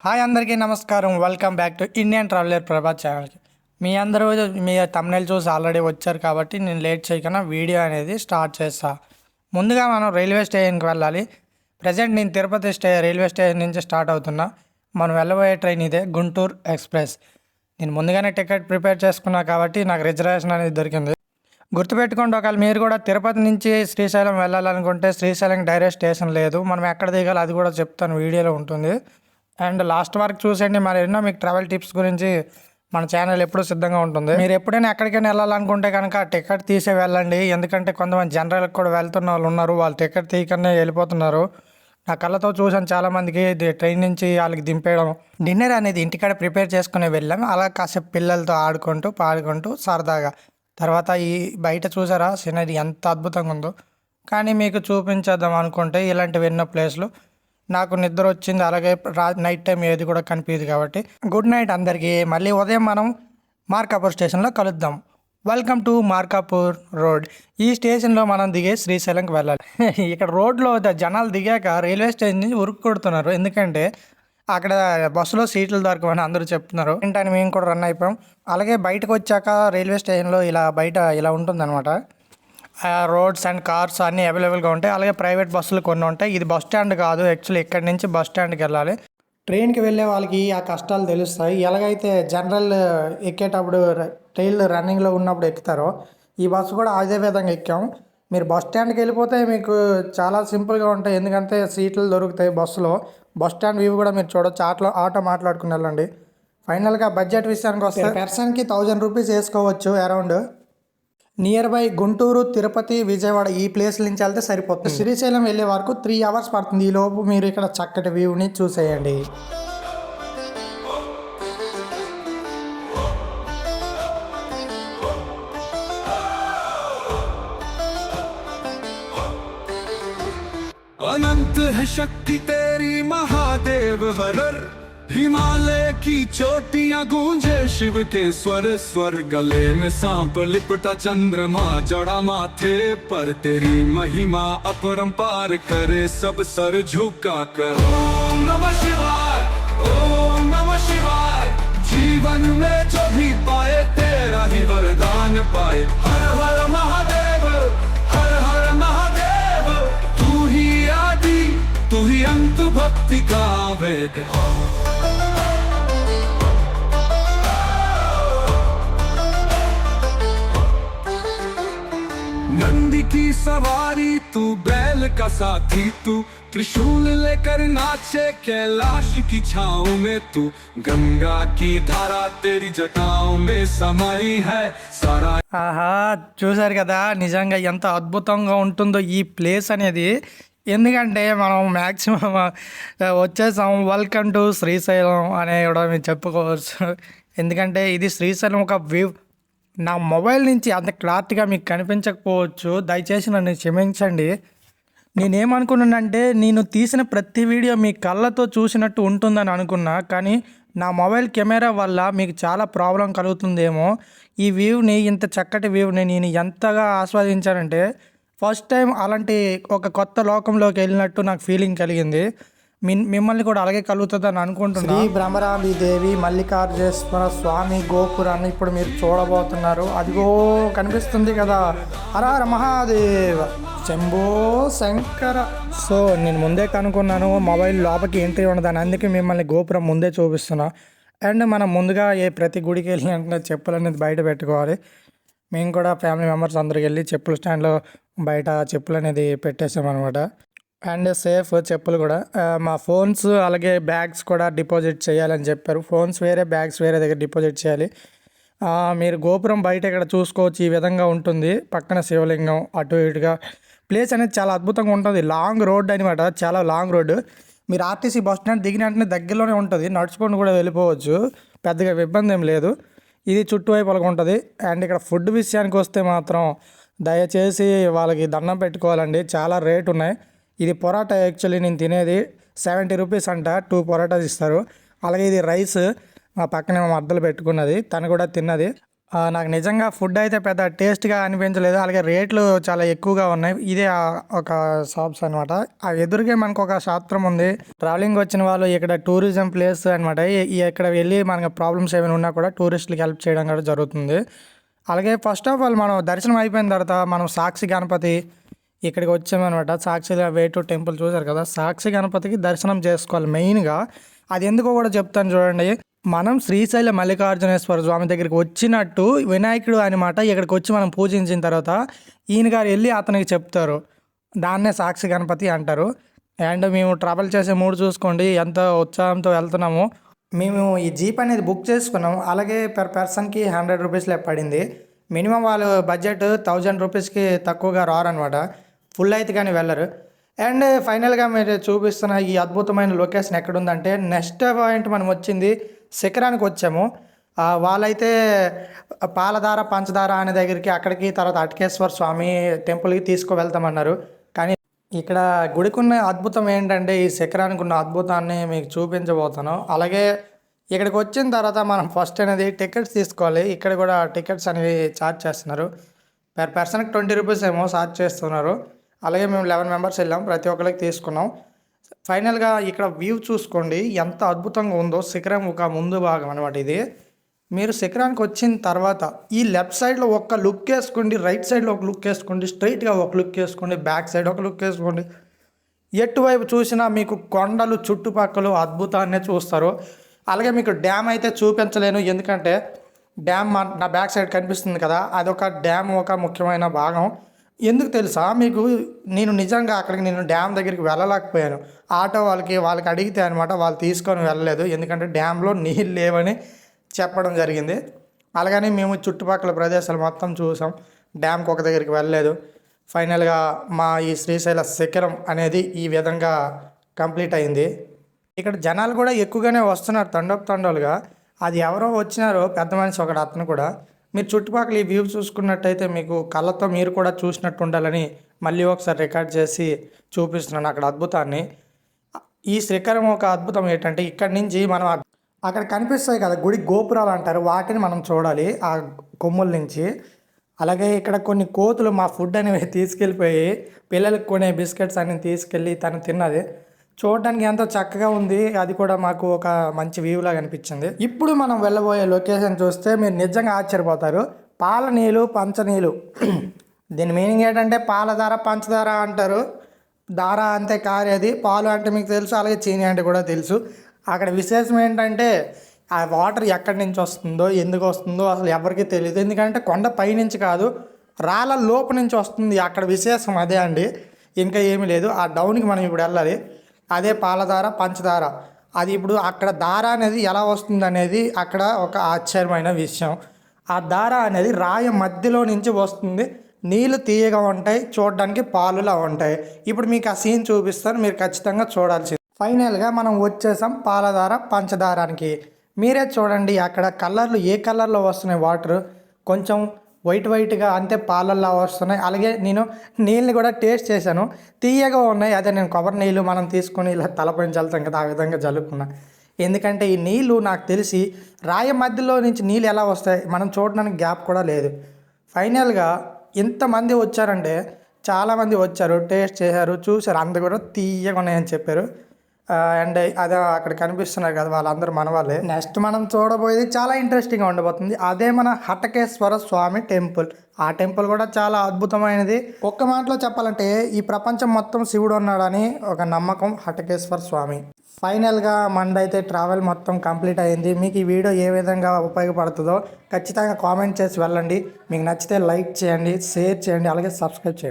Hi అందరికీ నమస్కారం. Welcome back to Indian traveller Prabhat ఛానల్కి. మీ అందరూ మీ తమ్నెయిల్ చూసి ఆల్రెడీ వచ్చారు కాబట్టి నేను లేట్ చేయకుండా వీడియో అనేది స్టార్ట్ చేస్తా. ముందుగా మనం రైల్వే స్టేషన్కి వెళ్ళాలి. ప్రజెంట్ నేను తిరుపతి రైల్వే స్టేషన్ నుంచి స్టార్ట్ అవుతున్నా. మనం వెళ్ళబోయే ట్రైన్ ఇదే, గుంటూరు ఎక్స్ప్రెస్. నేను ముందుగానే టికెట్ ప్రిపేర్ చేసుకున్నా కాబట్టి నాకు రిజర్వేషన్ అనేది దొరికింది. గుర్తుపెట్టుకోండి, ఒకవేళ మీరు కూడా తిరుపతి నుంచి శ్రీశైలం వెళ్ళాలనుకుంటే శ్రీశైలం డైరెక్ట్ స్టేషన్ లేదు. మనం ఎక్కడ దిగాలి అది కూడా చెప్తాను, వీడియోలో ఉంటుంది. అండ్ లాస్ట్ వరకు చూసేయండి. మరి ఎన్నో మీకు ట్రావెల్ టిప్స్ గురించి మన ఛానల్ ఎప్పుడూ సిద్ధంగా ఉంటుంది. మీరు ఎప్పుడైనా ఎక్కడికైనా వెళ్ళాలనుకుంటే కనుక టికెట్ తీసే వెళ్ళండి. ఎందుకంటే కొంతమంది జనరల్కి కూడా వెళ్తున్న వాళ్ళు ఉన్నారు, వాళ్ళు టికెట్ తీయకనే వెళ్ళిపోతున్నారు. నా కళ్ళతో చూసాను చాలామందికి ట్రైన్ నుంచి వాళ్ళకి దింపేయడం. డిన్నర్ అనేది ఇంటికాడ ప్రిపేర్ చేసుకుని వెళ్ళాం. అలా కాసేపు పిల్లలతో ఆడుకుంటూ పాడుకుంటూ సరదాగా. తర్వాత ఈ బయట చూసారా సీనరీ ఎంత అద్భుతంగా ఉందో. కానీ మీకు చూపించేద్దాం అనుకుంటే ఇలాంటివి ఎన్నో ప్లేస్లు. నాకు నిద్ర వచ్చింది, అలాగే నైట్ టైం ఏది కూడా కనిపించదు కాబట్టి గుడ్ నైట్ అందరికీ. మళ్ళీ ఉదయం మనం మార్కాపూర్ స్టేషన్లో కలుద్దాం. Welcome to Markapur road. ఈ స్టేషన్లో మనం దిగే శ్రీశైలంకి వెళ్ళాలి. ఇక్కడ రోడ్లో జనాలు దిగాక రైల్వే స్టేషన్ నుంచి ఉరుకు కొడుతున్నారు. ఎందుకంటే అక్కడ బస్సులో సీట్లు దొరకమని అందరూ చెప్తున్నారు. ఏంటని మేము కూడా రన్ అయిపోయాం. అలాగే బయటకు వచ్చాక రైల్వే స్టేషన్లో బయట ఇలా ఉంటుందన్నమాట. రోడ్స్ అండ్ కార్స్ అన్నీ అవైలబుల్గా ఉంటాయి. అలాగే ప్రైవేట్ బస్సులు కొన్ని ఉంటాయి. ఇది బస్ స్టాండ్ కాదు, యాక్చువల్లీ ఇక్కడి నుంచి బస్ స్టాండ్కి వెళ్ళాలి. ట్రైన్కి వెళ్ళే వాళ్ళకి ఆ కష్టాలు తెలుస్తాయి. ఎలాగైతే జనరల్ ఎక్కేటప్పుడు ట్రైన్లు రన్నింగ్లో ఉన్నప్పుడు ఎక్కుతారో ఈ బస్సు కూడా అదే విధంగా ఎక్కాం. మీరు బస్ స్టాండ్కి వెళ్ళిపోతే మీకు చాలా సింపుల్గా ఉంటాయి, ఎందుకంటే సీట్లు దొరుకుతాయి బస్సులో. బస్ స్టాండ్ వ్యూ కూడా మీరు చూడొచ్చు. ఆటో మాట్లాడుకుని వెళ్ళండి. ఫైనల్గా బడ్జెట్ విషయానికి వస్తే పర్సన్కి 1000 రూపీస్ వేసుకోవచ్చు around. Near by Guntur, Tirupati, Vijayawada ఈ ప్లేస్ నుంచి వెళ్తే సరిపోతుంది. శ్రీశైలం వెళ్ళే వరకు 3 అవర్స్ పడుతుంది. ఈ లోపు మీరు ఇక్కడ చక్కటి వ్యూని చూసేయండి. अनंत है शक्ति तेरी महादेव हरर, हिमालय की चोटियां गूंजे शिव के स्वर स्वर, गले में सांप लिपटा चंद्रमा जड़ा माथे पर, तेरी महिमा अपरंपार करे सब सर झुका कर। ओम नमः शिवाय, ओम नमः शिवाय, जीवन में जो भी पाए तेरा ही वरदान पाए। हर हर महादेव, हर हर महादेव, तू ही आदि तू ही अंत, भक्ति का वेद। नंदी की सवारी तू, बैल का साथी तू, त्रिशूल लेकर नाचे कैलाश की छाँव में तू, गंगा की धारा तेरी जटाओं में समाई है सारा। ఆహా, చూసారు కదా, నిజంగా ఎంత అద్భుతంగా ఉంటుందో ఈ ప్లేస్ అనేది. ఎందుకంటే మనం మ్యాక్సిమం వచ్చేసాం. వెల్కమ్ టు శ్రీశైలం అనే కూడా మేము చెప్పుకోవచ్చు. ఎందుకంటే ఇది శ్రీశైలం ఒక వ్యూ. నా మొబైల్ నుంచి అంత క్లారిటీగా మీకు కనిపించకపోవచ్చు, దయచేసి నన్ను క్షమించండి. నేనేమనుకున్నానంటే నేను తీసిన ప్రతి వీడియో మీ కళ్ళతో చూసినట్టు ఉంటుందని అనుకున్నా, కానీ నా మొబైల్ కెమెరా వల్ల మీకు చాలా ప్రాబ్లం కలుగుతుందేమో. ఈ వ్యూని, ఇంత చక్కటి వ్యూని నేను ఎంతగా ఆస్వాదించానంటే ఫస్ట్ టైం అలాంటి ఒక కొత్త లోకంలోకి వెళ్ళినట్టు నాకు ఫీలింగ్ కలిగింది. మిమ్మల్ని కూడా అలాగే కలుగుతుందని అనుకుంటున్నాను. శ్రీ భ్రమరాంబి దేవి మల్లికార్జునేశ్వర స్వామి గోపురాన్ని ఇప్పుడు మీరు చూడబోతున్నారు. అదిగో కనిపిస్తుంది కదా, హర హర మహాదేవ శంభో శంకర. సో నేను ముందే కనుక్కున్నాను మొబైల్ లోపలికి ఎంట్రీ ఉండదని, అందుకే మిమ్మల్ని గోపురం ముందే చూపిస్తున్నా. అండ్ మనం ముందుగా ప్రతి గుడికి వెళ్ళిన చెప్పులు అనేది బయట పెట్టుకోవాలి. మేము కూడా ఫ్యామిలీ మెంబర్స్ అందరికి వెళ్ళి చెప్పుల స్టాండ్లో బయట చెప్పులు అనేది పెట్టేసామన్నమాట. అండ్ సేఫ్ చెప్పులు కూడా. మా ఫోన్స్ అలాగే బ్యాగ్స్ కూడా డిపాజిట్ చేయాలని చెప్పారు. ఫోన్స్ వేరే, బ్యాగ్స్ వేరే దగ్గర డిపాజిట్ చేయాలి. మీరు గోపురం బయట ఇక్కడ చూసుకోవచ్చు. ఈ విధంగా ఉంటుంది. పక్కన శివలింగం, అటు ఇటుగా ప్లేస్ అనేది చాలా అద్భుతంగా ఉంటుంది. లాంగ్ రోడ్ అనమాట, చాలా లాంగ్ రోడ్డు. మీరు ఆర్టీసీ బస్ స్టాండ్ దిగిన వెంటనే దగ్గరలోనే ఉంటుంది, నడుచుకొని కూడా వెళ్ళిపోవచ్చు, పెద్దగా ఇబ్బంది ఏం లేదు. ఇది చుట్టువైపులకు ఉంటుంది. అండ్ ఇక్కడ ఫుడ్ విషయానికి వస్తే మాత్రం దయచేసి వాళ్ళకి దండం పెట్టుకోవాలండి, చాలా రేట్ ఉన్నాయి. ఇది పొరాటా, యాక్చువల్లీ నేను తినేది 70 రూపీస్ అంట, 2 పొరాటాస్ ఇస్తారు. అలాగే ఇది రైస్, మా పక్కనే మా మద్దలు పెట్టుకున్నది, తను కూడా తిన్నది. నాకు నిజంగా ఫుడ్ అయితే పెద్ద టేస్ట్‌గా అనిపించలేదు. అలాగే రేట్లు చాలా ఎక్కువగా ఉన్నాయి. ఇదే ఒక షాప్స్ అనమాట. ఆ ఎదురుగే మనకొక శాస్త్రం ఉంది. ట్రావెలింగ్ వచ్చిన వాళ్ళు ఇక్కడ టూరిజం ప్లేస్ అనమాట. ఇక్కడ వెళ్ళి మనకు ప్రాబ్లమ్స్ ఏమైనా ఉన్నా కూడా టూరిస్టులకి హెల్ప్ చేయడం కూడా జరుగుతుంది. అలాగే ఫస్ట్ ఆఫ్ ఆల్ మనం దర్శనం అయిపోయిన తర్వాత మనం సాక్షి గణపతి ఇక్కడికి వచ్చామనమాట. సాక్షిగా వేటూరు టెంపుల్ చూసారు కదా! సాక్షి గణపతికి దర్శనం చేసుకోవాలి మెయిన్‌గా. అది ఎందుకో కూడా చెప్తాను చూడండి. మనం శ్రీశైల మల్లికార్జునేశ్వర స్వామి దగ్గరికి వచ్చినట్టు వినాయకుడు అనమాట ఇక్కడికి వచ్చి మనం పూజించిన తర్వాత ఈయన గారు వెళ్ళి అతనికి చెప్తారు. దాన్నే సాక్షి గణపతి అంటారు. అండ్ మేము ట్రావెల్ చేసే మూడు చూసుకోండి ఎంత ఉత్సాహంతో వెళ్తున్నాము. మేము ఈ జీప్ అనేది బుక్ చేసుకున్నాం. అలాగే పర్ పర్సన్కి 100 రూపీస్లే పడింది. మినిమం వాళ్ళు బడ్జెట్ 1000 రూపీస్కి తక్కువగా రారనమాట. ఫుల్ అయితే కానీ వెళ్ళరు. అండ్ ఫైనల్గా మీరు చూపిస్తున్న ఈ అద్భుతమైన లొకేషన్ ఎక్కడుందంటే నెక్స్ట్ పాయింట్ మనం వచ్చింది శిఖరానికి వచ్చాము. వాళ్ళైతే పాలధార పంచదార అనే దగ్గరికి అక్కడికి తర్వాత అటకేశ్వర స్వామి టెంపుల్కి తీసుకువెళ్తామన్నారు. కానీ ఇక్కడ గుడికున్న అద్భుతం ఏంటంటే ఈ శిఖరానికి ఉన్న అద్భుతాన్ని మీకు చూపించబోతాను. అలాగే ఇక్కడికి వచ్చిన తర్వాత మనం ఫస్ట్ అనేది టికెట్స్ తీసుకోవాలి. ఇక్కడ కూడా టికెట్స్ అనేవి ఛార్జ్ చేస్తున్నారు. పర్ పర్సన్కి 20 రూపీస్ ఏమో ఛార్జ్ చేస్తున్నారు. అలాగే మేము 11 మెంబర్స్ వెళ్ళాం. ప్రతి ఒక్కరికి తీసుకున్నాం. ఫైనల్గా ఇక్కడ వ్యూ చూసుకోండి ఎంత అద్భుతంగా ఉందో. శిఖరం ఒక ముందు భాగం అనమాట ఇది. మీరు శిఖరానికి వచ్చిన తర్వాత ఈ లెఫ్ట్ సైడ్లో ఒక లుక్ వేసుకోండి, రైట్ సైడ్లో ఒక లుక్ వేసుకోండి, స్ట్రైట్గా ఒక లుక్ వేసుకోండి, బ్యాక్ సైడ్ ఒక లుక్ వేసుకోండి. ఎటువైపు చూసినా మీకు కొండలు చుట్టుపక్కల అద్భుతాన్నే చూస్తారు. అలాగే మీకు డ్యామ్ అయితే చూపించలేను, ఎందుకంటే డ్యామ్ నా బ్యాక్ సైడ్ కనిపిస్తుంది కదా, అదొక డ్యామ్ ఒక ముఖ్యమైన భాగం. ఎందుకు తెలుసా మీకు, నేను నిజంగా అక్కడికి నేను డ్యామ్ దగ్గరికి వెళ్ళలేకపోయాను. ఆటో వాళ్ళకి అడిగితే అనమాట వాళ్ళు తీసుకొని వెళ్ళలేదు, ఎందుకంటే డ్యామ్లో నీళ్ళు లేవని చెప్పడం జరిగింది. అలాగని మేము చుట్టుపక్కల ప్రదేశాలు మొత్తం చూసాం, డ్యామ్కి ఒక దగ్గరికి వెళ్ళలేదు. ఫైనల్గా మా ఈ శ్రీశైల శిఖరం అనేది ఈ విధంగా కంప్లీట్ అయింది. ఇక్కడ జనాలు కూడా ఎక్కువగానే వస్తున్నారు తండోలుగా. అది ఎవరో వచ్చినారో పెద్ద మనిషి ఒకడు, అతను కూడా. మీరు చుట్టుపక్కల ఈ వ్యూ చూసుకున్నట్టయితే మీకు కళ్ళతో మీరు కూడా చూసినట్టు ఉండాలని మళ్ళీ ఒకసారి రికార్డ్ చేసి చూపిస్తున్నాను అక్కడ అద్భుతాన్ని. ఈ శిఖరం ఒక అద్భుతం ఏంటంటే ఇక్కడి నుంచి మనం అక్కడ కనిపిస్తాయి కదా గుడి గోపురాలు అంటారు, వాటిని మనం చూడాలి ఆ కొమ్ముల నుంచి. అలాగే ఇక్కడ కొన్ని కోతులు మా ఫుడ్ అనేవి తీసుకెళ్ళిపోయి పిల్లలకు కొనే బిస్కెట్స్ అన్ని తీసుకెళ్ళి తను తిన్నది. చూడడానికి ఎంతో చక్కగా ఉంది. అది కూడా మాకు ఒక మంచి వ్యూ లాగా అనిపించింది. ఇప్పుడు మనం వెళ్ళబోయే లొకేషన్ చూస్తే మీరు నిజంగా ఆశ్చర్యపోతారు. పాల నీళ్ళు పంచనీళ్ళు దీని మీనింగ్ ఏంటంటే పాలధార పంచదార అంటారు. దార అంతే కారేది, పాలు అంటే మీకు తెలుసు, అలాగే చీని అంటే కూడా తెలుసు. అక్కడ విశేషం ఏంటంటే ఆ వాటర్ ఎక్కడి నుంచి వస్తుందో ఎందుకు వస్తుందో అసలు ఎవరికీ తెలియదు. ఎందుకంటే కొండ పైనుంచి కాదు, రాళ్ళ లోపు నుంచి వస్తుంది. అక్కడ విశేషం అదే అండి, ఇంకా ఏమీ లేదు. ఆ డౌన్కి మనం ఇప్పుడు వెళ్ళాలి. అదే పాలధార పంచదార. అది ఇప్పుడు అక్కడ దార అనేది ఎలా వస్తుంది అనేది అక్కడ ఒక ఆశ్చర్యమైన విషయం. ఆ దార అనేది రాయి మధ్యలో నుంచి వస్తుంది. నీళ్ళు తీయగా ఉంటాయి, చూడడానికి పాలులా ఉంటాయి. ఇప్పుడు మీకు ఆ సీన్ చూపిస్తాను, మీరు ఖచ్చితంగా చూడాల్సింది. ఫైనల్గా మనం వచ్చేసాం పాలధార పంచదారానికి. మీరే చూడండి అక్కడ కలర్లు ఏ కలర్లో వస్తున్నాయి, వాటర్ కొంచెం వైట్గా అంతే పాలల్లా వస్తున్నాయి. అలాగే నేను నీళ్ళని కూడా టేస్ట్ చేశాను, తీయగా ఉన్నాయి. అదే నేను కొబ్బరి నీళ్ళు మనం తీసుకొని ఇలా తలపైన చల్లుతాం కదా, ఆ విధంగా జల్లుకున్నా. ఎందుకంటే ఈ నీళ్ళు నాకు తెలిసి రాయి మధ్యలో నుంచి నీళ్ళు ఎలా వస్తాయి మనం చూడడానికి గ్యాప్ కూడా లేదు. ఫైనల్గా ఇంతమంది వచ్చారంటే చాలామంది వచ్చారు, టేస్ట్ చేశారు, చూశారు, అందరు కూడా తీయగా ఉన్నాయని చెప్పారు. అండ్ అదే అక్కడ కనిపిస్తున్నారు కదా వాళ్ళందరూ మన వాళ్ళే. నెక్స్ట్ మనం చూడబోయేది చాలా ఇంట్రెస్టింగ్గా ఉండబోతుంది. అదే మన హటకేశ్వర స్వామి టెంపుల్. ఆ టెంపుల్ కూడా చాలా అద్భుతమైనది. ఒక్క మాటలో చెప్పాలంటే ఈ ప్రపంచం మొత్తం శివుడు ఉన్నాడని ఒక నమ్మకం హటకేశ్వర స్వామి. ఫైనల్గా మండైతే ట్రావెల్ మొత్తం కంప్లీట్ అయింది. మీకు ఈ వీడియో ఏ విధంగా ఉపయోగపడుతుందో ఖచ్చితంగా కామెంట్ చేసి వెళ్ళండి. మీకు నచ్చితే లైక్ చేయండి, షేర్ చేయండి, అలాగే సబ్స్క్రైబ్ చేయండి.